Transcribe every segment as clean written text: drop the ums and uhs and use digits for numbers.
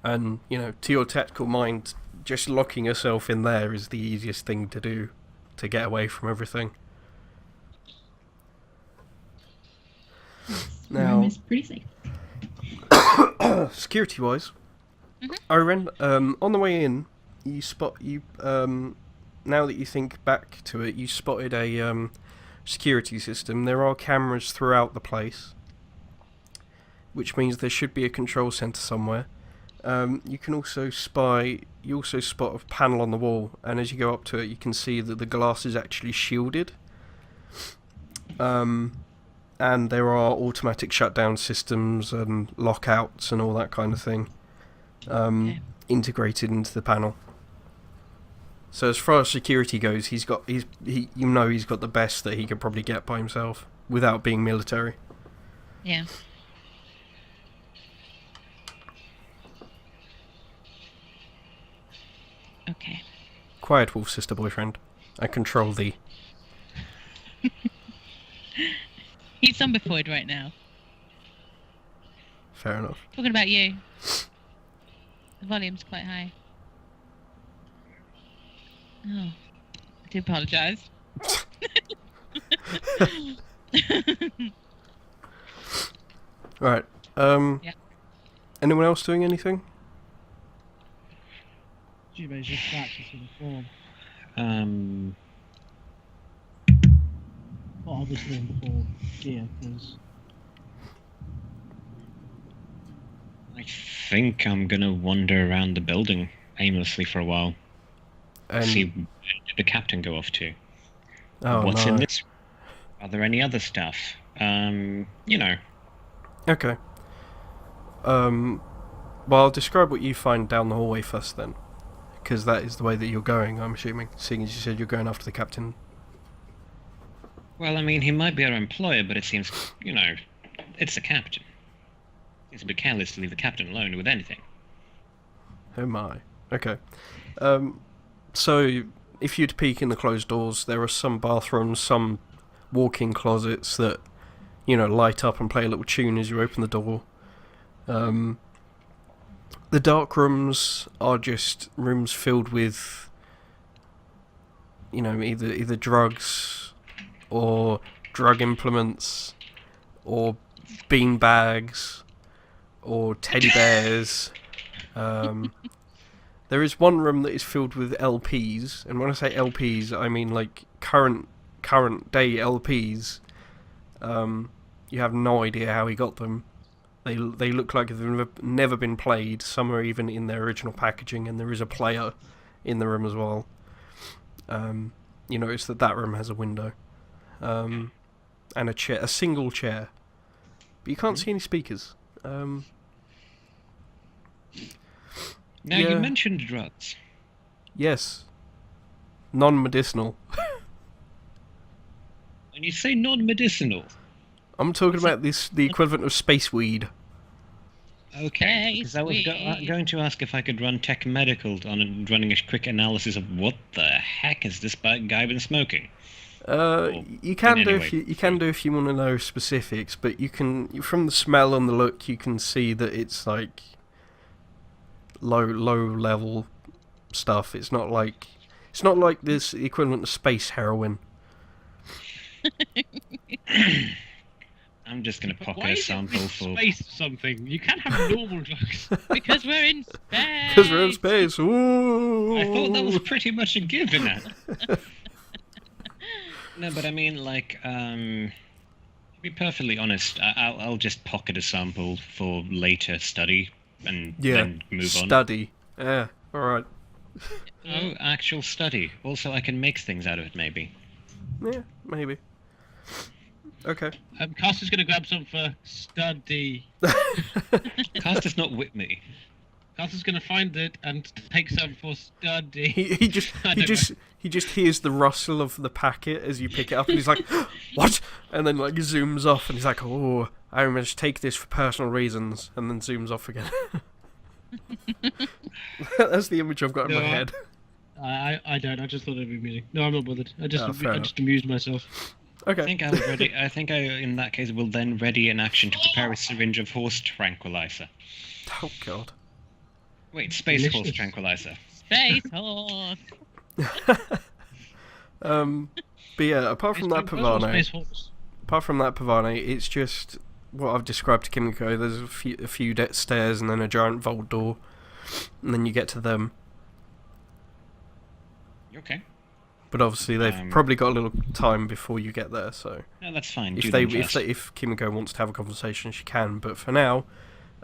And, you know, to your tactical mind, just locking yourself in there is the easiest thing to do to get away from everything. The room Now, is pretty safe. security-wise, Mhm. on the way in, now that you think back to it, you spotted a security system. There are cameras throughout the place, which means there should be a control center somewhere. You can also you also spot a panel on the wall, and as you go up to it, you can see that the glass is actually shielded. And there are automatic shutdown systems and lockouts and all that kind of thing integrated into the panel. So as far as security goes, he's got the best that he could probably get by himself without being military. Yeah. Okay. Quiet wolf, sister boyfriend. I control thee. He's zombified right now. Fair enough. Talking about you. The volume's quite high. Oh. I do apologise. Right. Yeah. Anyone else doing anything? Jube's just practicing the form. Well, obviously in full gear, because I think I'm gonna wander around the building aimlessly for a while. See where did the captain go off to? Oh, What's no. in this? Are there any other stuff? You know. Okay. Well, I'll describe what you find down the hallway first then. Because that is the way that you're going, I'm assuming. Seeing as you said you're going after the captain. Well, I mean, he might be our employer, but it seems, you know, it's the captain. It's a bit careless to leave the captain alone with anything. Oh my. Okay. So, if you'd peek in the closed doors, there are some bathrooms, some walk-in closets that, you know, light up and play a little tune as you open the door. The dark rooms are just rooms filled with, you know, either drugs or drug implements or bean bags or teddy bears. There is one room that is filled with LPs, and when I say LPs, I mean like current day LPs. You have no idea how he got them. They look like they've never been played. Some are even in their original packaging, and there is a player in the room as well. You notice that room has a window, and a chair, a single chair, but you can't see any speakers. Now, Yeah. you mentioned drugs. Yes, non-medicinal. When you say non-medicinal, I'm talking about the equivalent of space weed. okay, because I was Space going to ask if I could run tech medical on running a quick analysis of what the heck has this guy been smoking. You can in do any way. you can do if you want to know specifics, but you can, from the smell and the look, you can see that it's like low level stuff. It's not like this equivalent of space heroin. I'm just going to But pocket why a is it sample with for... space something? You can't have normal drugs. Because we're in space. Because we're in space. Ooh. I thought that was pretty much a given. No, but I mean, like, to be perfectly honest, I'll just pocket a sample for later study and then move on. Study. Yeah, alright. Oh, actual study. Also, I can make things out of it, maybe. Yeah, maybe. Okay. Caster's gonna grab some for study. Caster's not with me. Caster's gonna find it and take some for study. He just I don't know. he just hears the rustle of the packet as you pick it up, and he's like, "What?" And then like zooms off, and he's like, "Oh, I must take this for personal reasons," and then zooms off again. That's the image I've got in No, my head. I don't. I just thought it'd be amusing. No, I'm not bothered. I Oh, fair just amused myself. Okay. I think I, in that case, will then ready an action to prepare a syringe of horse tranquilizer. Oh god. Wait, space horse Delicious. tranquilizer. Space horse. But yeah, apart from that Pavane, it's just what I've described to Kimiko. There's a few stairs and then a giant vault door, and then you get to them. Okay. But obviously they've probably got a little time before you get there, so No, that's fine. if Kimiko wants to have a conversation, she can. But for now,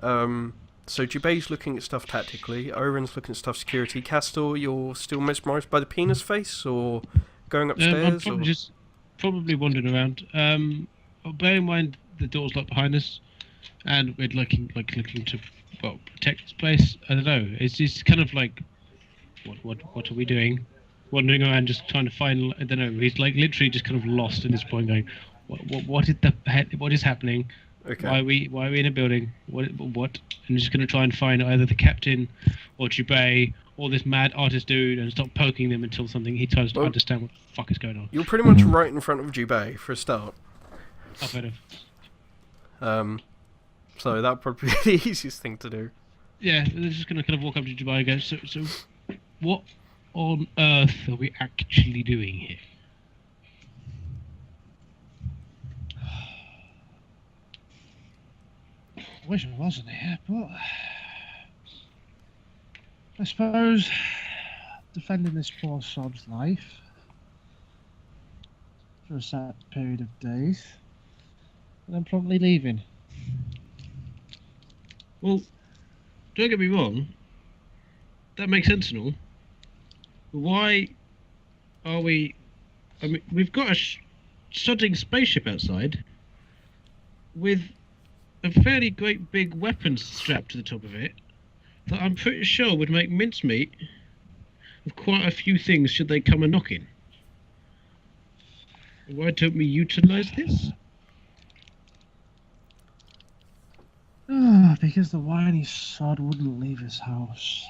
so Jubei's looking at stuff tactically. Oren's looking at stuff security. Castor, you're still mesmerised by the penis face, or going upstairs? I'm probably wandering around. Bear in mind the door's locked behind us, and we're looking to protect this place. I don't know. It's kind of like, what are we doing? Wandering around, just trying to find. I don't know. He's like literally just kind of lost at this point, going, what is happening? Okay. Why are we in a building? What? And just going to try and find either the captain or Jubei or this mad artist dude and stop poking them until he tries to understand what the fuck is going on. You're pretty much right in front of Jubei for a start. I've heard of. So that'd probably be the easiest thing to do. Yeah, they're just going to kind of walk up to Jubei and go, so what on earth are we actually doing here? I wish I wasn't here, but I suppose defending this poor sod's life for a set period of days, and then promptly leaving. Well, don't get me wrong, that makes sense and all. But why are we... I mean, we've got a strutting spaceship outside with a fairly great big weapon strapped to the top of it that I'm pretty sure would make mincemeat of quite a few things should they come a knocking. Why don't we utilise this? Because the whiny sod wouldn't leave his house.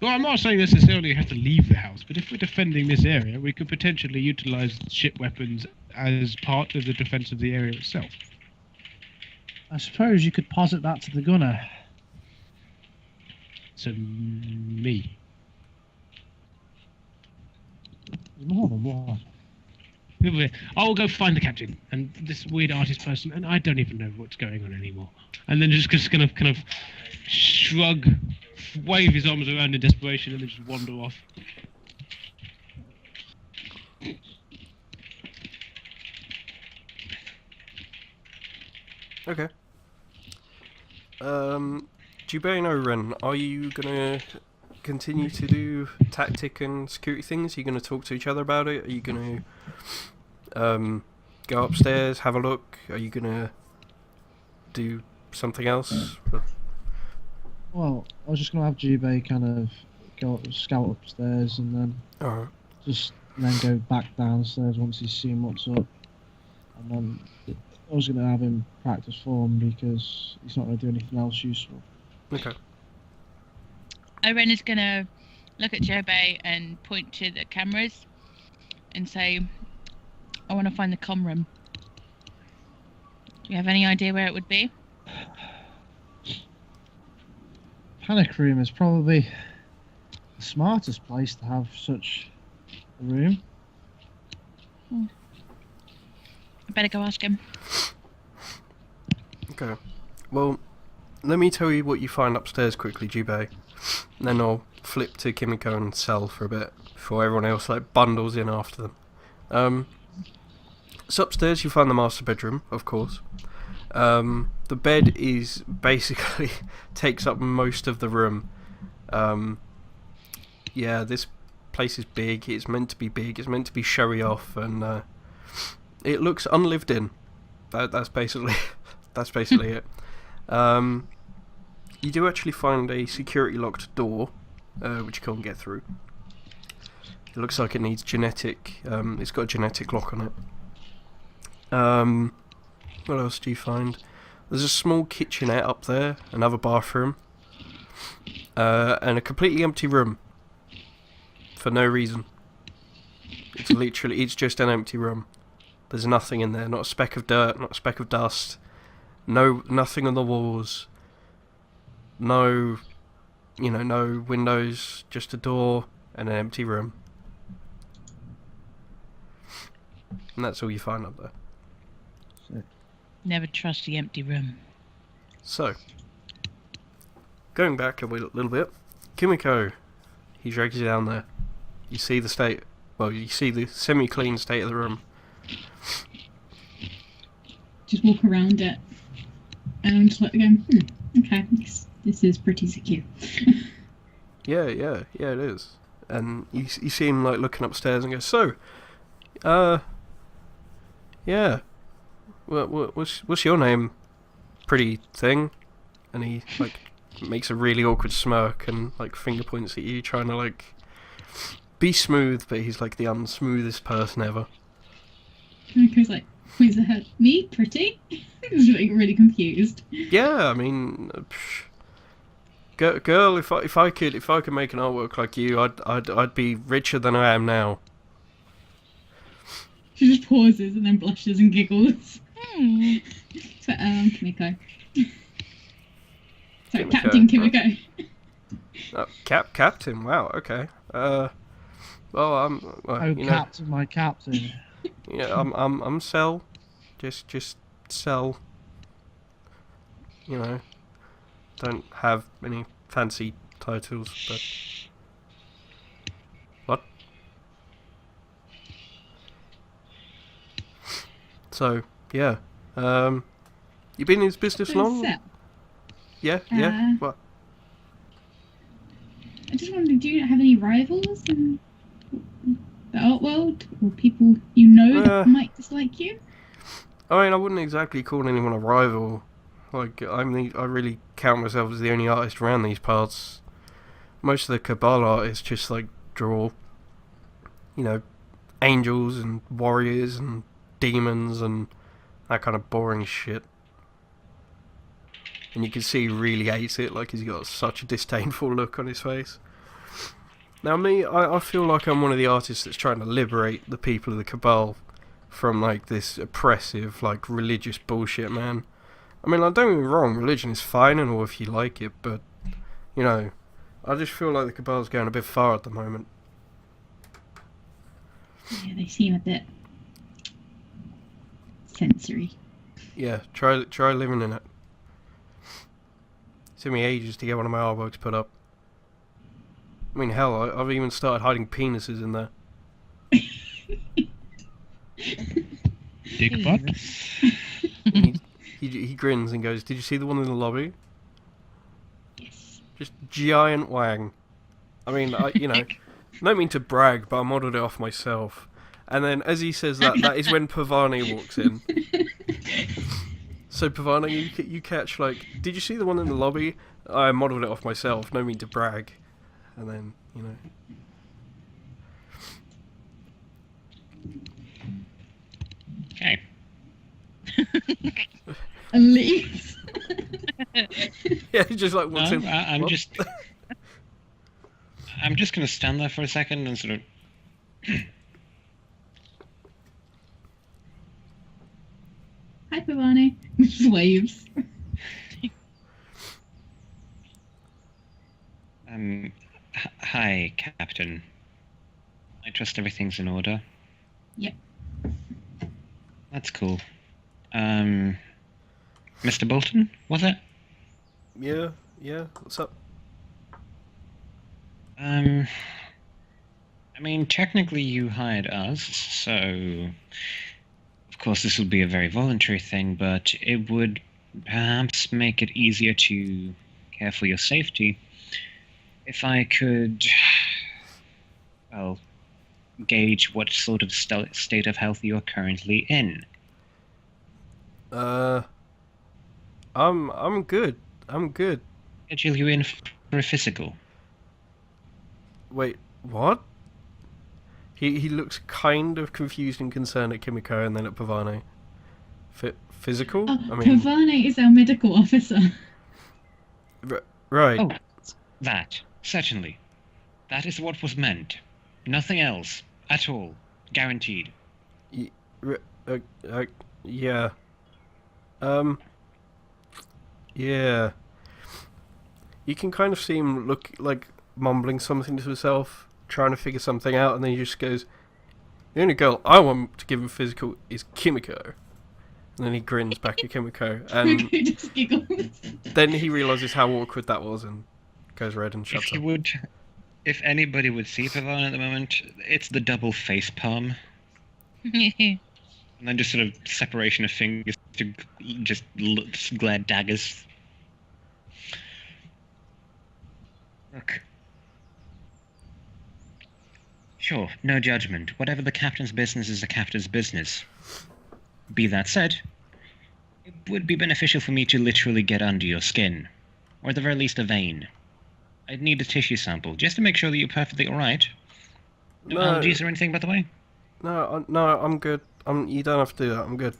Well, I'm not saying necessarily you have to leave the house, but if we're defending this area, we could potentially utilise ship weapons as part of the defence of the area itself. I suppose you could posit that to the gunner. So, me. More than one. I'll go find the captain and this weird artist person, and I don't even know what's going on anymore. And then just kind of shrug, wave his arms around in desperation, and then just wander off. Okay. Jubei and Oren, are you gonna continue to do tactic and security things? Are you gonna talk to each other about it? Are you gonna go upstairs, have a look? Are you gonna do something else? Well, I was just going to have Jubei kind of go scout upstairs and then then go back downstairs once he's seen what's up. And then I was going to have him practice form because he's not going to do anything else useful. Okay. Oren is going to look at Jubei and point to the cameras and say, I want to find the comm room. Do you have any idea where it would be? Panic room is probably the smartest place to have such a room. I better go ask him. Okay. Well, let me tell you what you find upstairs quickly, Jubei. And then I'll flip to Kimiko and Cell for a bit before everyone else bundles in after them. So upstairs you find the master bedroom, of course. The bed is basically takes up most of the room. Yeah, this place is big. It's meant to be big. It's meant to be showy off, and it looks unlived in. That's basically it. You do actually find a security locked door, which you can't get through. It looks like it needs genetic. It's got a genetic lock on it. What else do you find? There's a small kitchenette up there, another bathroom, and a completely empty room for no reason. It's literally, it's just an empty room. There's nothing in there, not a speck of dirt, not a speck of dust. Nothing on the walls. No, no windows, just a door and an empty room. And that's all you find up there. Never trust the empty room. So, going back a little bit, Kimiko, he drags you down there. You see the state, you see the semi-clean state of the room. Just walk around it, and I'm just like going, okay, this is pretty secure. Yeah, it is. And you see him like looking upstairs and go, so, yeah, what's your name, pretty thing? And he like makes a really awkward smirk and like finger points at you, trying to like be smooth, but he's like the unsmoothest person ever. And Chris like points at her, me, pretty? He's like really confused. Yeah, I mean, girl, if I could make an artwork like you, I'd be richer than I am now. She just pauses and then blushes and giggles. So, Kimiko. Sorry, Kimiko. Captain Kimiko. Oh, Captain. Wow. Okay. Well, Captain, my captain. Yeah, I'm Cell. Just Cell. Don't have any fancy titles, but what? So yeah, you been in this business long? Cell. Yeah. What? I just wondered, do you have any rivals in the art world, or people you know that might dislike you? I mean, I wouldn't exactly call anyone a rival. Like, I really count myself as the only artist around these parts. Most of the Cabal artists just like draw, angels and warriors and demons and that kind of boring shit. And you can see he really hates it, like he's got such a disdainful look on his face. Now me, I feel like I'm one of the artists that's trying to liberate the people of the Cabal from like this oppressive, like religious bullshit, man. I mean, like, don't get me wrong, religion is fine and all if you like it, but, I just feel like the Cabal's going a bit far at the moment. Yeah, they seem a bit sensory. Yeah, try living in it. It took me ages to get one of my artworks put up. I mean, hell, I've even started hiding penises in there. Dick butt? He grins and goes, "Did you see the one in the lobby? Yes. Just giant wang." I mean, I don't mean to brag, but I modelled it off myself. And then as he says that is when Pavani walks in. So Pavani, you catch like, "Did you see the one in the lobby? I modelled it off myself. No mean to brag." And then, Okay. And leaves. Yeah, he just like walks in. I'm What? just gonna stand there for a second and sort of. Hi, Pavani. Just waves. Hi, Captain. I trust everything's in order. Yep. That's cool. Mr. Bolton, was it? Yeah. What's up? I mean, technically you hired us, so of course this will be a very voluntary thing, but it would perhaps make it easier to care for your safety if I could, gauge what sort of state of health you're currently in. I'm good. Schedule you in for a physical. Wait, what? He looks kind of confused and concerned at Kimiko and then at Pavani. Physical? Oh, I mean, Pavani is our medical officer. right. Oh, that, certainly. That is what was meant. Nothing else, at all. Guaranteed. Yeah. Yeah. You can kind of see him look like mumbling something to himself, trying to figure something out, and then he just goes, "The only girl I want to give him physical is Kimiko." And then he grins back at Kimiko, and Just giggles. then he realizes how awkward that was and goes red and shuts up. If anybody would see Pavan at the moment, it's the double face palm. And then just sort of separation of fingers to just glare daggers. Look. Sure, no judgment. Whatever the captain's business is the captain's business. Be that said, it would be beneficial for me to literally get under your skin. Or at the very least a vein. I'd need a tissue sample, just to make sure that you're perfectly alright. No allergies or anything, by the way? No, I'm good. You don't have to do that. I'm good.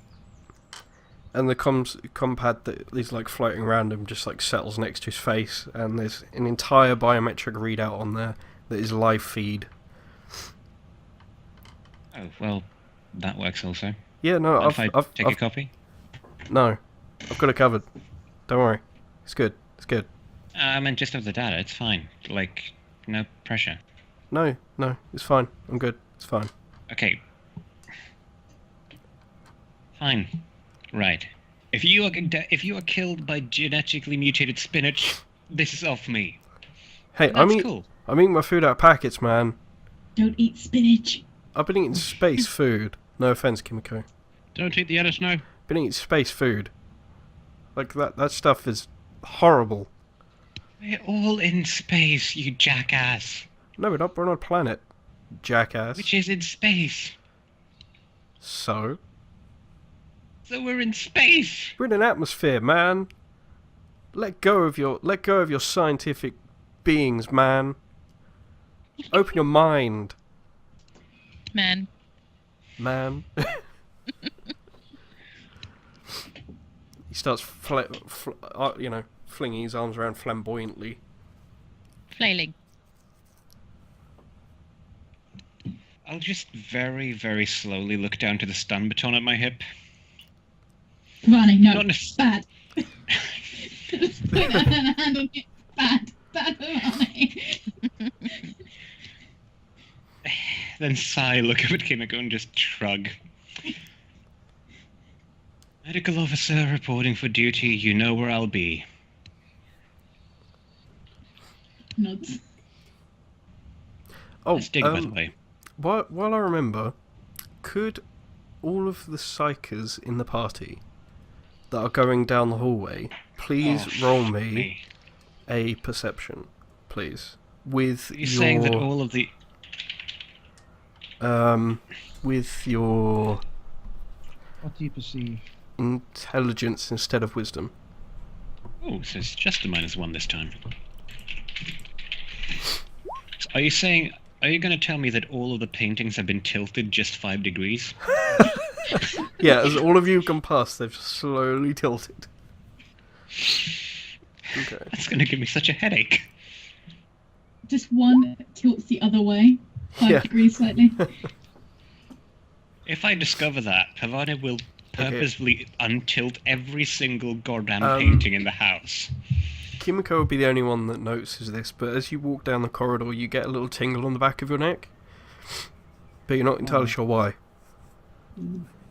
And the compad that is like floating around him just like settles next to his face, and there's an entire biometric readout on there that is live feed. Oh well, that works also. Yeah, no, I've take a copy. No, I've got it covered. Don't worry, it's good. It's good. I meant just of the data. It's fine. Like, no pressure. No, it's fine. I'm good. It's fine. Okay. Fine. Right. If you are killed by genetically mutated spinach, this is off me. Hey, Cool. I'm eating my food out of packets, man. Don't eat spinach. I've been eating space food. No offense, Kimiko. Don't eat the yellow snow. Been eating space food. Like that stuff is horrible. We're all in space, you jackass. No, we're not. We're on a planet, jackass. Which is in space. So we're in space. we're in an atmosphere, man. Let go of your scientific beings, man. Open your mind, Man. man. He starts, flinging his arms around flamboyantly. Flailing. I'll just very, very slowly look down to the stun baton at my hip. Ronnie, no. Not Bad. Just put a hand on it. Bad. Bad for Ronnie. Then sigh, look up at Kimiko and just shrug. Medical officer reporting for duty, you know where I'll be. Nods. Oh, Let's dig, by the way. while I remember, could all of the psychers in the party that are going down the hallway please roll me a perception, please? With You're saying that all of the... with your What do you perceive? intelligence instead of wisdom. Oh, so it's just a -1 this time. So are you going to tell me that all of the paintings have been tilted just 5 degrees? Yeah, as all of you have gone past, they've slowly tilted. Okay. That's going to give me such a headache. Just one tilts the other way. 5 Yeah. degrees slightly. If I discover that, Pavane will purposefully untilt every single goddamn Um, painting in the house. Kimiko will be the only one that notices this, but as you walk down the corridor, you get a little tingle on the back of your neck. But you're not entirely sure why.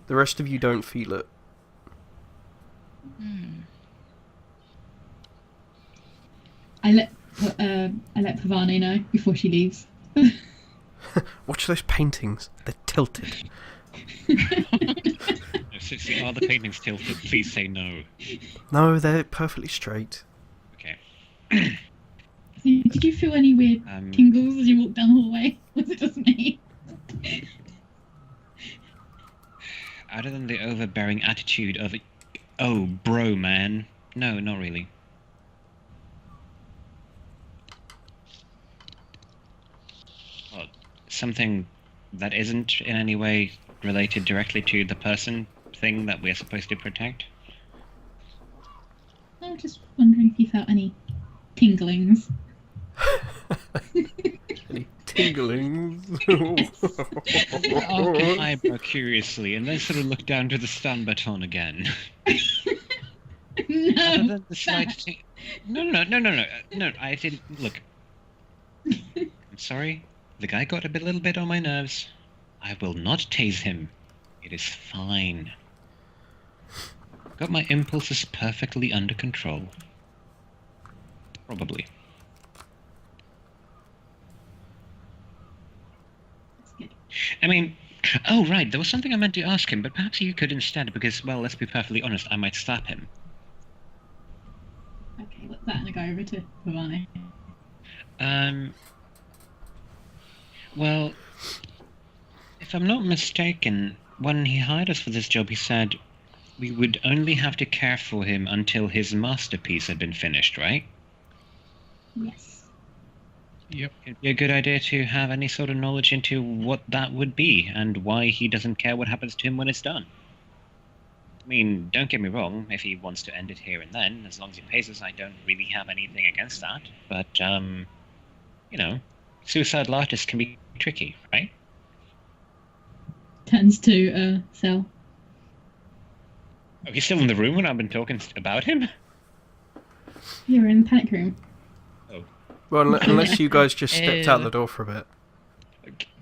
The rest of you don't feel it. I let Pavane know before she leaves. Watch those paintings. They're tilted. No, see, are the paintings tilted? Please say no. No, they're perfectly straight. Okay. Did you feel any weird tingles as you walked down the hallway? Was it just me? Other than the overbearing attitude of, oh, bro, man. No, not really. Well, something that isn't in any way related directly to the person thing that we're supposed to protect? I was just wondering if you felt any tinglings. Any tingling. I arc an eyebrow curiously, and then sort of look down to the stun baton again. No. Other than the slight no, I didn't look. I'm sorry. The guy got a little bit on my nerves. I will not tase him. It is fine. Got my impulses perfectly under control. Probably. I mean, oh right, there was something I meant to ask him, but perhaps you could instead, because, well, let's be perfectly honest, I might slap him. Okay, what's that? I'm gonna go over to Pavani. Well, if I'm not mistaken, when he hired us for this job, he said we would only have to care for him until his masterpiece had been finished, right? Yes. Yep. It'd be a good idea to have any sort of knowledge into what that would be, and why he doesn't care what happens to him when it's done. I mean, don't get me wrong, if he wants to end it here and then, as long as he pays us, I don't really have anything against that. But, you know, suicidal artists can be tricky, right? Turns to Sel. Oh, he's still in the room when I've been talking about him? You're in the panic room. Well, unless you guys just stepped out the door for a bit.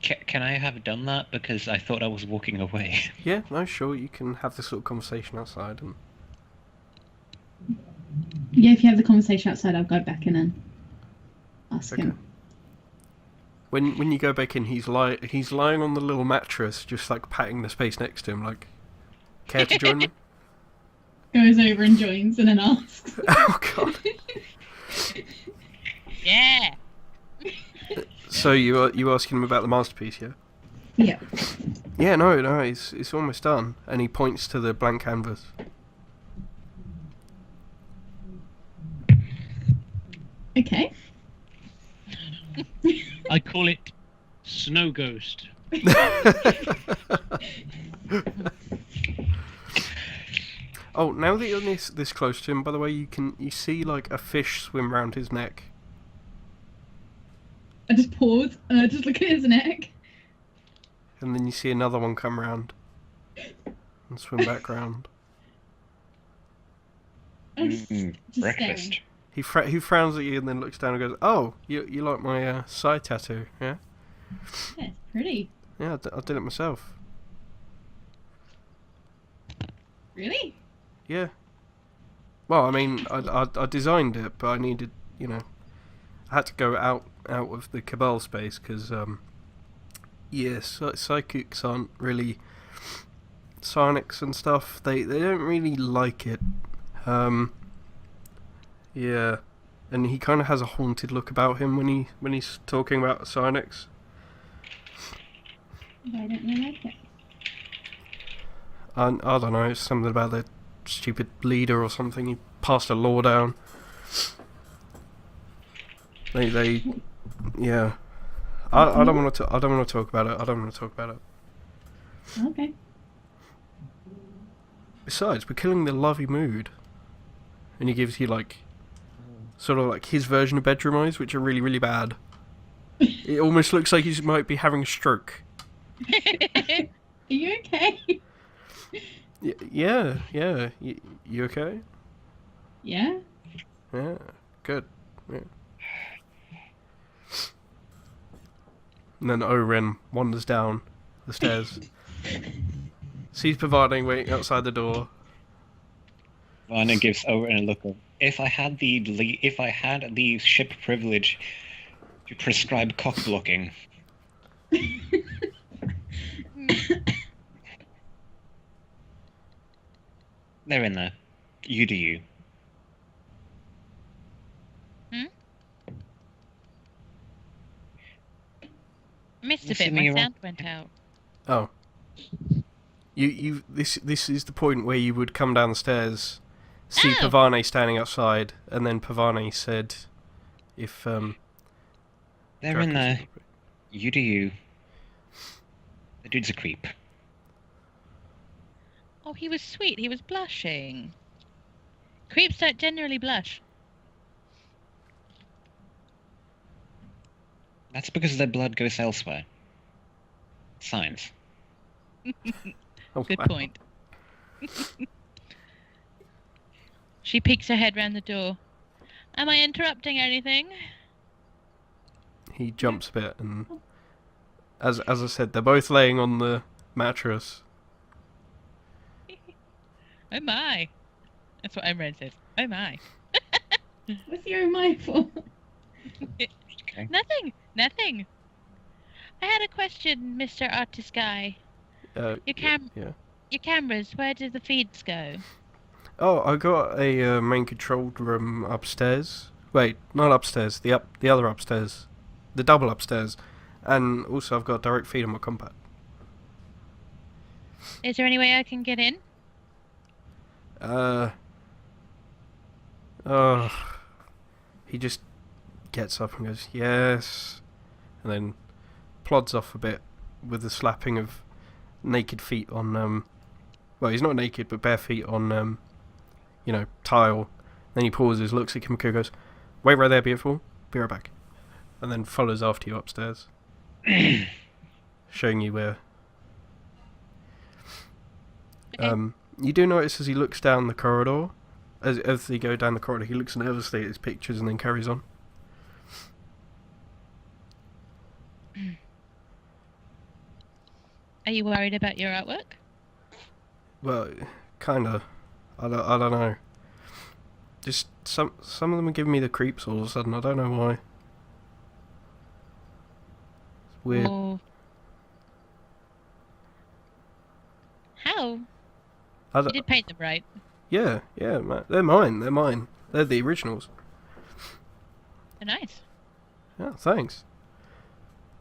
Can I have done that? Because I thought I was walking away. Yeah, no, sure, you can have this little conversation outside. And Yeah, if you have the conversation outside, I'll go back in and ask him. When you go back in, he's lying on the little mattress, just like patting the space next to him, like, care to join me? Goes over and joins and then asks. Oh god. Yeah. So you asking him about the masterpiece, yeah? Yeah. Yeah, no, it's almost done, and he points to the blank canvas. Okay. I call it Snow Ghost. Oh, now that you're this close to him, by the way, you see like a fish swim round his neck. I just pause and I just look at his neck. And then you see another one come round and swim back round. I'm just Breakfast. staring. He frowns at you and then looks down and goes, "Oh, you like my side tattoo, yeah? Yeah, it's pretty. Yeah, I did it myself. Really? Yeah. Well, I mean, I designed it, but I needed, I had to go out of the Cabal space because, psychics aren't really psionics and stuff. They don't really like it. Yeah, and he kind of has a haunted look about him when he's talking about psionics. Why don't they like it? I don't know. It's something about the stupid leader or something. He passed a law down. Yeah. I don't want to talk about it. I don't want to talk about it. Okay. Besides, we're killing the lovey mood. And he gives you sort of like his version of bedroom eyes, which are really, really bad. It almost looks like he might be having a stroke. Are you okay? Yeah. You okay? Yeah. Yeah, good. Yeah. And then Oren wanders down the stairs. Sees Pavani waiting outside the door. Vana gives Oren a look of, if I had the ship privilege to prescribe cock blocking. They're in there. You do you. Missed a bit. Sitting My around- sound went out. Oh. This is the point where you would come down the stairs, see Oh. Pavani standing outside, and then Pavani said, if They're in Drac there. was- You do you. The dude's a creep. Oh, he was sweet. He was blushing. Creeps don't generally blush. That's because their blood goes elsewhere. Science. Oh, Good wow. point. She peeks her head round the door. Am I interrupting anything? He jumps a bit, and as I said, they're both laying on the mattress. Oh my. That's what Emran says. Oh my. What's your mind for? Okay. Nothing. I had a question, Mr. Artist Guy. Your Yeah. Your cameras, where do the feeds go? Oh, I got a main control room upstairs. Wait, not upstairs. The other upstairs, the double upstairs, and also I've got a direct feed on my compact. Is there any way I can get in? He just gets up and goes, yes, and then plods off a bit with the slapping of naked feet on, well, he's not naked, but bare feet on, tile. Then he pauses, looks at Kimiko, goes, wait right there, beautiful, be right back. And then follows after you upstairs, showing you where. Okay. You do notice as he looks down the corridor, as they go down the corridor, he looks nervously at his pictures and then carries on. Are you worried about your artwork? Well, kinda. I don't know. Just some of them are giving me the creeps all of a sudden. I don't know why. It's weird. Or... How? I You don't- did paint them right. yeah, they're mine. They're the originals. They're nice. Yeah, thanks.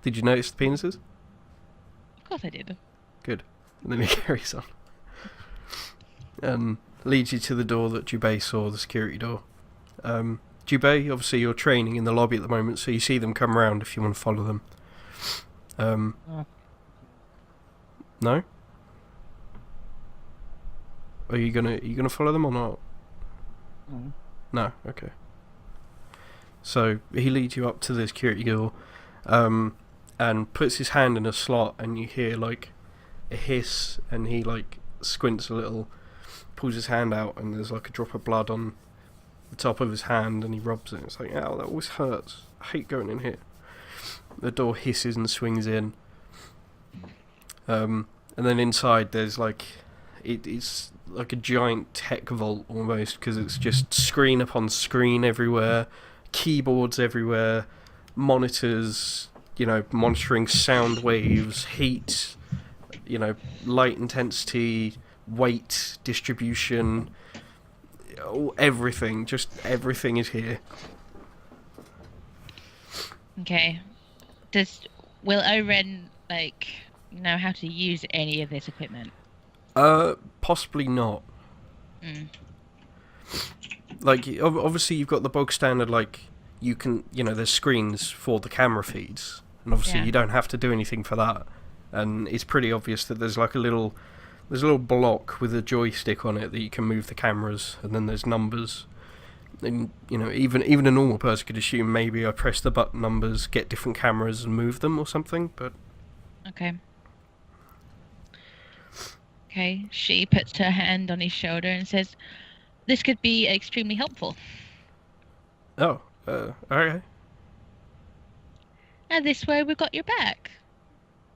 Did you notice the penises? Of course I did. Good. And then he carries on. And leads you to the door that Jubei saw, the security door. Jubei, obviously you're training in the lobby at the moment, so you see them come round if you want to follow them. No? Are you gonna follow them or not? No. No, okay. So he leads you up to the security door, and puts his hand in a slot, and you hear like a hiss, and he like squints a little, pulls his hand out, and there's like a drop of blood on the top of his hand, and he rubs it. It's like, ow, that always hurts. I hate going in here. The door hisses and swings in, and then inside there's like it's like a giant tech vault almost, because it's just screen upon screen everywhere, keyboards everywhere, monitors, monitoring sound waves, heat, light intensity, weight distribution, everything is here. Okay. Will Oren know how to use any of this equipment? Possibly not. Mm. Like, obviously you've got the bog standard, like, you can, there's screens for the camera feeds, and obviously Yeah. you don't have to do anything for that, and it's pretty obvious that there's like a little block with a joystick on it that you can move the cameras, and then there's numbers, and, even a normal person could assume maybe I press the button numbers, get different cameras and move them or something, but... Okay. Okay, she puts her hand on his shoulder and says, this could be extremely helpful. Oh, okay. And this way we've got your back.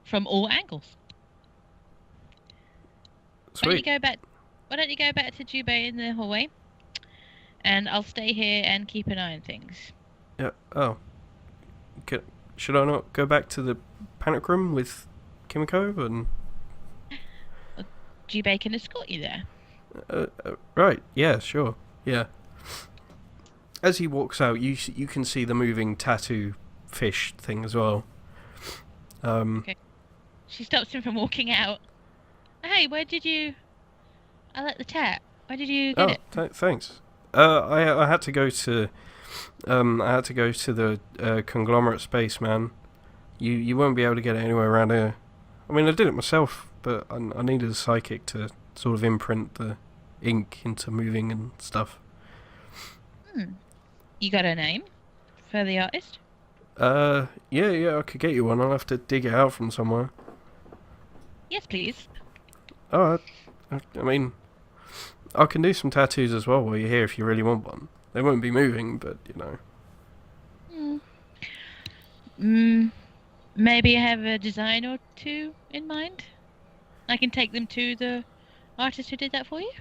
From all angles. Why don't you go back to Jubei in the hallway? And I'll stay here and keep an eye on things. Yeah, oh. Should I not go back to the panic room with Kimiko and... Jubei can escort you there. Right, yeah, sure, yeah. As he walks out, you can see the moving tattoo fish thing as well. Okay. She stops him from walking out. Hey, where did you... I like the tat. Where did you get it? Thanks. I had to go to... the conglomerate space, man. You won't be able to get it anywhere around here. I mean, I did it myself, but I needed a psychic to sort of imprint the ink into moving and stuff. You got a name for the artist? Yeah, I could get you one. I'll have to dig it out from somewhere. Yes, please. Alright. I mean, I can do some tattoos as well while you're here if you really want one. They won't be moving, but, you know. Maybe I have a design or two in mind. I can take them to the artist who did that for you.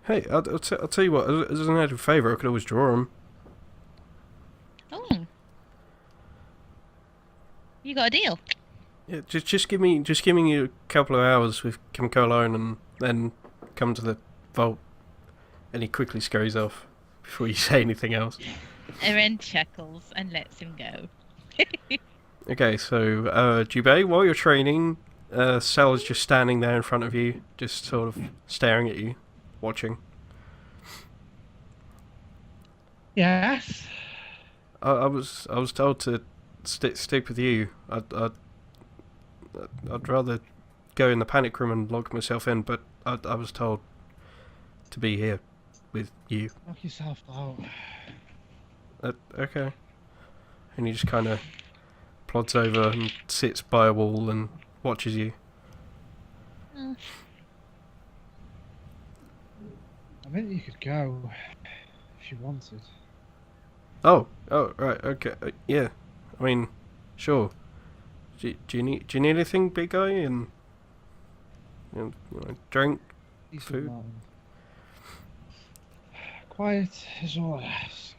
Hey, I'll tell you what, as an added favour, I could always draw them. Oh. You got a deal. Yeah, just give me a couple of hours with Kimco alone, and then come to the vault. And he quickly scurries off before you say anything else. Eren chuckles and lets him go. Okay, so Jubei, while you're training, Cell is just standing there in front of you, just sort of staring at you, watching. Yes. I was told to stick with you. I'd rather go in the panic room and lock myself in, but I was told to be here with you. Knock yourself out. Okay. And he just kind of plods over and sits by a wall and watches you. I think you could go if you wanted. Oh, right, okay, yeah. I mean, sure. Do you need anything, big guy? And you know, drink, food. Mountain. Quiet is all I ask.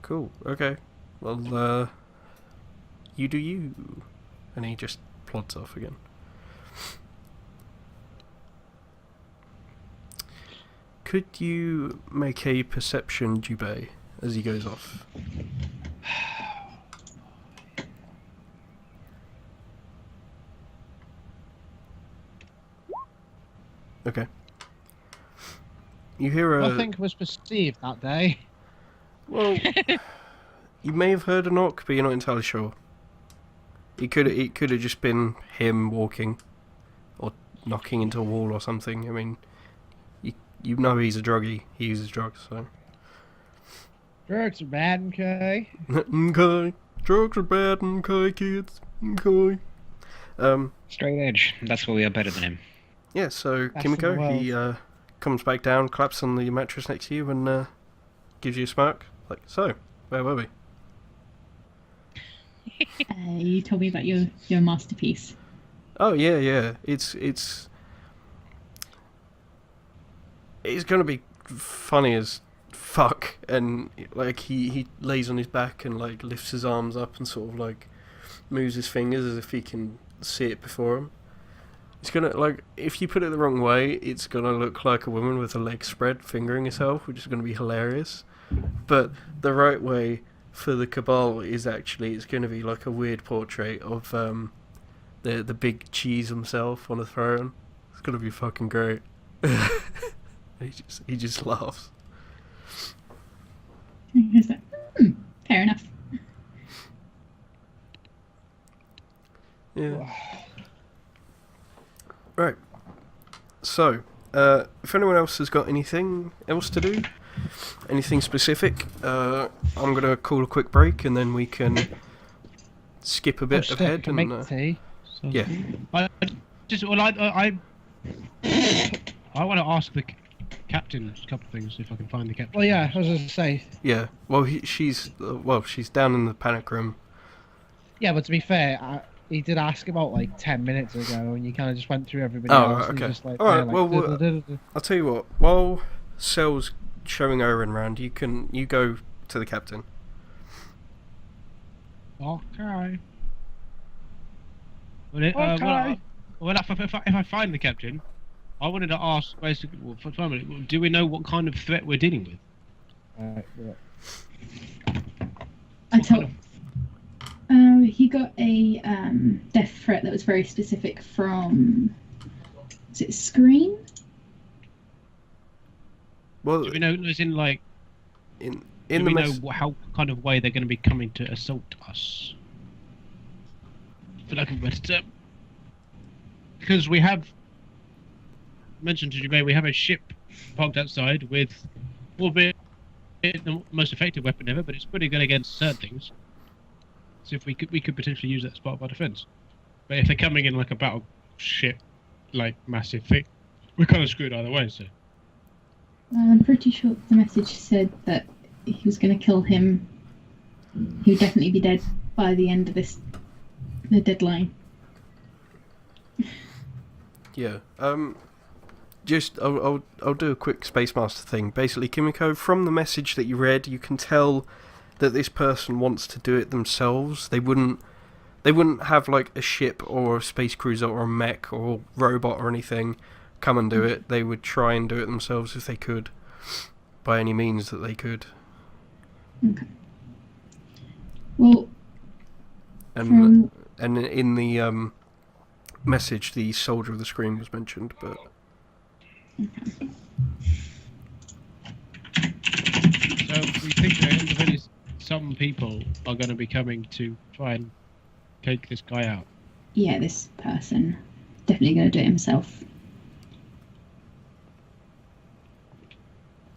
Cool. Okay. Well, you do you. And he just plods off again. Could you make a perception, Jubei, as he goes off? Okay. You hear a... Nothing was perceived that day. Well, you may have heard a knock, but you're not entirely sure. It could have just been him walking, or knocking into a wall or something. I mean, you know he's a druggie. He uses drugs, so. Drugs are bad, okay? Okay, drugs are bad, okay, kids. Okay. Straight edge. That's where we are better than him. Yeah. So Best in the Kimiko, world. he comes back down, claps on the mattress next to you, and gives you a smirk. Like, so, where were we? You told me about your masterpiece. Oh yeah. It's gonna be funny as fuck, and like he lays on his back and like lifts his arms up and sort of like moves his fingers as if he can see it before him. It's gonna, like, if you put it the wrong way, it's gonna look like a woman with her legs spread fingering herself, which is gonna be hilarious. But the right way for the Cabal is actually, it's gonna be like a weird portrait of the big cheese himself on a throne. It's gonna be fucking great. He just laughs. He's like, fair enough. Yeah. Right. So, if anyone else has got anything else to do, anything specific, I'm gonna call a quick break and then we can skip a bit ahead and make tea. yeah. I want to ask the captain a couple of things if I can find the captain. Well, yeah, I was going to say. Yeah. Well, she's down in the panic room. Yeah, but to be fair, he did ask about like 10 minutes ago, and you kind of just went through everybody Oh, else. okay. And just, like, All right. like, Well, I'll tell you what. While Cell's showing Owen around, you go to the captain. Okay. Well, if I find the captain, I wanted to ask basically. Well, for a minute, do we know what kind of threat we're dealing with? I told. He got a death threat that was very specific from. Was it Screen? Well, Do we know, as in like, in do the we mess. know how kind of way they're going to be coming to assault us? For lack of a better term. Because we have mentioned to Jubei, we have a ship parked outside with, albeit the most effective weapon ever, but it's pretty good against certain things. So if we could potentially use that as part of our defense. But if they're coming in like a battleship, like massive thing, we're kind of screwed either way. So I'm pretty sure the message said that he was going to kill him. He would definitely be dead by the end of the deadline. Yeah. Just I'll do a quick Space Master thing. Basically, Kimiko, from the message that you read, you can tell that this person wants to do it themselves. They wouldn't have like a ship or a space cruiser or a mech or a robot or anything come and do it. They would try and do it themselves if they could, by any means that they could. Okay. Well, and in the message, the soldier of the screen was mentioned, but. okay. So we think that in the very some people are going to be coming to try and take this guy out. Yeah, this person definitely going to do it himself.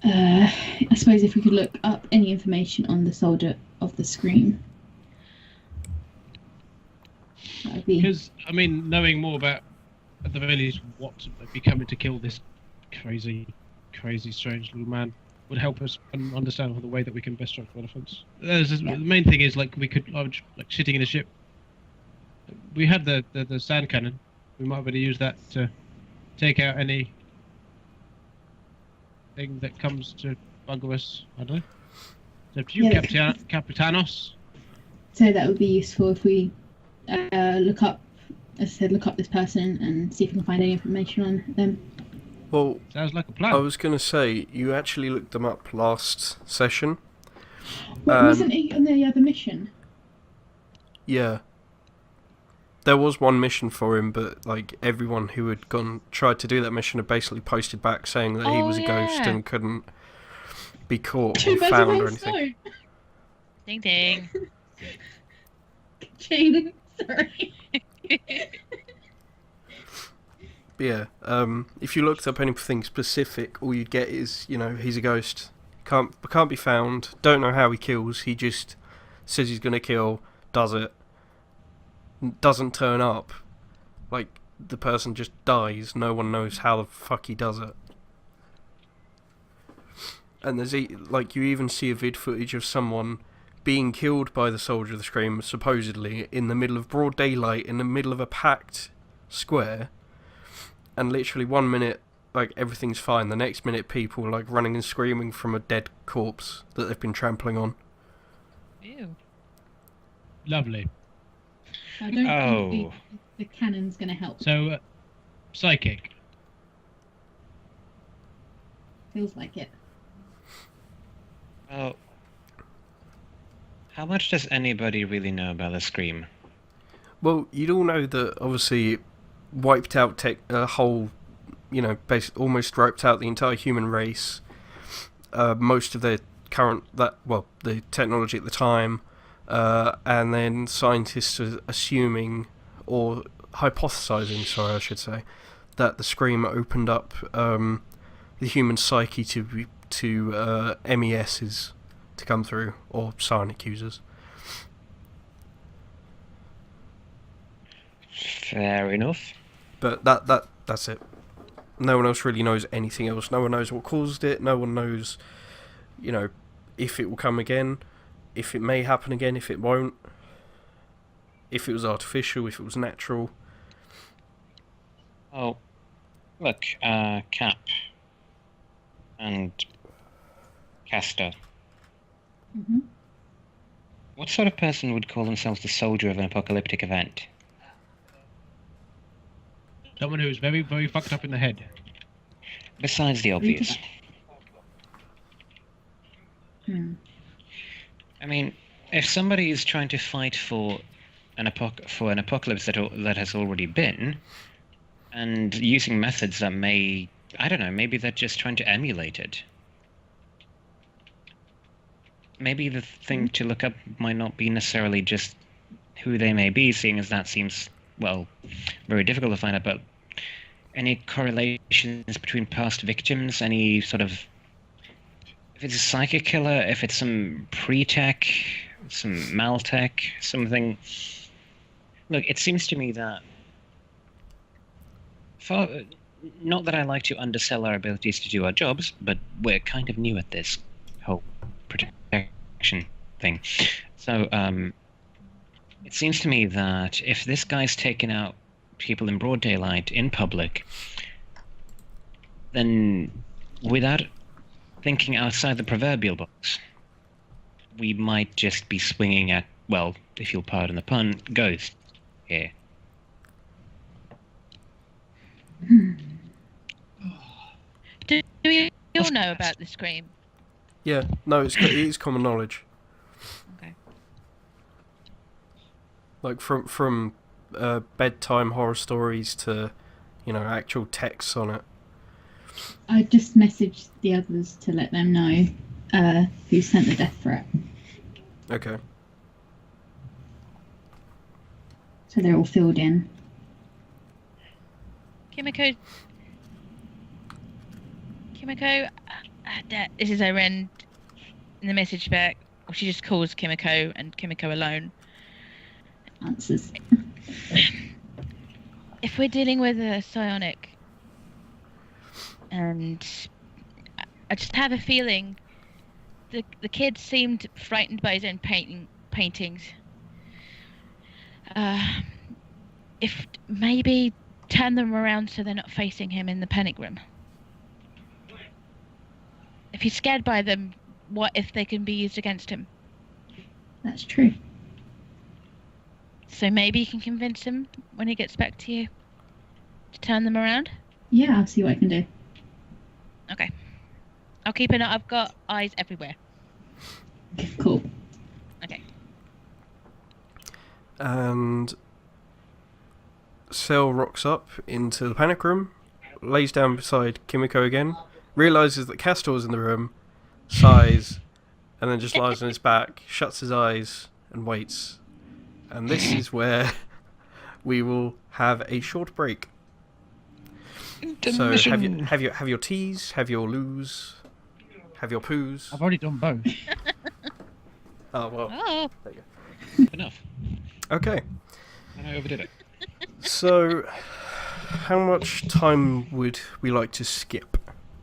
I suppose if we could look up any information on the soldier of the screen. That would be... Because, I mean, knowing more about, at the very least, what might be coming to kill this crazy, strange little man would help us understand the way that we can best structure our defense. The main thing is, like, we could, like, sitting in a ship. We had the sand cannon. We might be able to use that to take out any thing that comes to bugger us. I don't know. It's up to you, Yeah. Capitanos. So that would be useful if we look up this person and see if we can find any information on them. Well, sounds like a plan. I was going to say, you actually looked them up last session. Wasn't he on the other mission? Yeah. There was one mission for him, but like everyone who had tried to do that mission had basically posted back saying that he was a ghost and couldn't be caught or found or anything. Ding ding. Jane, sorry. But yeah, if you looked up anything specific, all you'd get is, he's a ghost. Can't be found. Don't know how he kills. He just says he's gonna kill, does it. Doesn't turn up. Like, the person just dies. No one knows how the fuck he does it. And there's you even see a vid footage of someone being killed by the soldier of the scream, supposedly in the middle of broad daylight, in the middle of a packed square. And literally 1 minute, like, everything's fine. The next minute, people like running and screaming from a dead corpse that they've been trampling on. Ew. Lovely. I don't think the cannon's going to help. So, psychic. Feels like it. Well, how much does anybody really know about the Scream? Well, you'd all know that obviously it wiped out a whole, basically almost wiped out the entire human race. Most of the the technology at the time, and then scientists are assuming, or hypothesizing, sorry, I should say, that the Scream opened up the human psyche to MESs to come through, or psionic users. Fair enough. But that's it. No one else really knows anything else. No one knows what caused it. No one knows, if it will come again, if it may happen again, if it won't, if it was artificial, if it was natural. Oh, look, Cap and Castor. Mm-hmm. What sort of person would call themselves the soldier of an apocalyptic event? Someone who's very, very fucked up in the head. Besides the obvious. I mean, if somebody is trying to fight for an apocalypse that has already been, and using methods that may, I don't know, maybe they're just trying to emulate it. Maybe the thing to look up might not be necessarily just who they may be, seeing as that seems, well, very difficult to find out, but any correlations between past victims, any sort of, if it's a psychic killer, if it's some pre-tech some Maltech, something. Look, it seems to me that not that I like to undersell our abilities to do our jobs, but we're kind of new at this whole protection thing. So, it seems to me that if this guy's taken out people in broad daylight, in public, then without thinking outside the proverbial box, we might just be swinging at, well, if you'll pardon the pun, ghosts here. Do we all know about the scream? Yeah, no, it's common knowledge. Okay. Like from bedtime horror stories to, actual texts on it. I just messaged the others to let them know who sent the death threat. Okay. So they're all filled in. Kimiko, this is Oren in the message back. Or she just calls Kimiko and Kimiko alone. Answers. If we're dealing with a psionic, and I just have a feeling the kid seemed frightened by his own paintings. If maybe turn them around so they're not facing him in the panic room. If he's scared by them, what if they can be used against him? That's true. So maybe you can convince him when he gets back to you to turn them around? Yeah, I'll see what I can do. Okay. I'll keep an eye. I've got eyes everywhere. Cool. Okay. And Cell rocks up into the panic room, lays down beside Kimiko again, realises that Castor's in the room, sighs, and then just lies on his back, shuts his eyes, and waits. And this is where we will have a short break. So have your teas, have your loos, have your poos. I've already done both. Oh well. Oh. There you go. Enough. Okay. And I overdid it. So, how much time would we like to skip?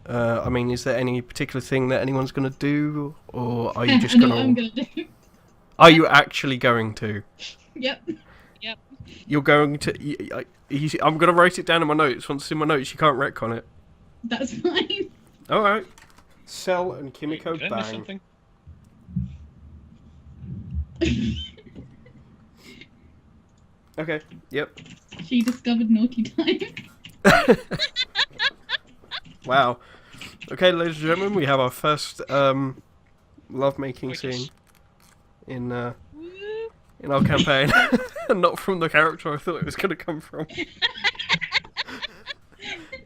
I mean, is there any particular thing that anyone's going to do, or are you just I know going what I'm gonna do. Are you actually going to? Yep. You're going to... I'm going to write it down in my notes. Once it's in my notes, you can't retcon it. That's fine. Alright. Cell and Kimiko Did I miss bang. something? Okay, yep. She discovered naughty time. Wow. Okay, ladies and gentlemen, we have our first love-making scene in our campaign. Not from the character I thought it was going to come from.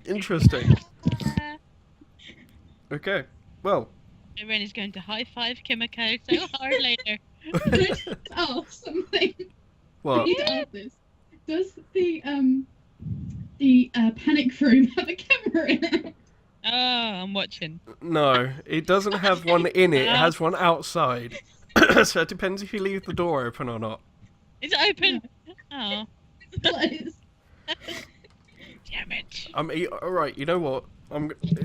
Interesting. Okay, well. Oren is going to high-five Kimiko so hard later. Oh, something. What? I need to ask this. Does the panic room have a camera in it? Oh, I'm watching. No, it doesn't have one in it. It has one outside. So it depends if you leave the door open or not. Is it open? Oh. Close. Damn it. Alright, you know what?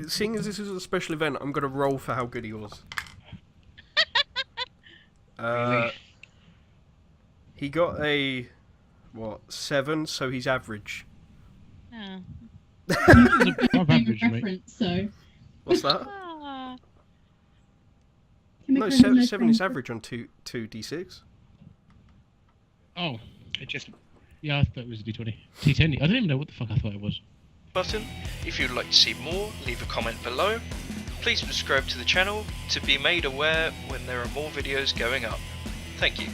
Seeing as this is a special event, I'm going to roll for how good he was. Really? He got a 7, so he's average. Oh. Above average, mate. Reference, so. What's that? Ah. No, 7 is average on 2d6. Oh, It just yeah, I thought it was a D20. T10. I don't even know what the fuck I thought it was. Button. If you'd like to see more, leave a comment below. Please subscribe to the channel to be made aware when there are more videos going up. Thank you.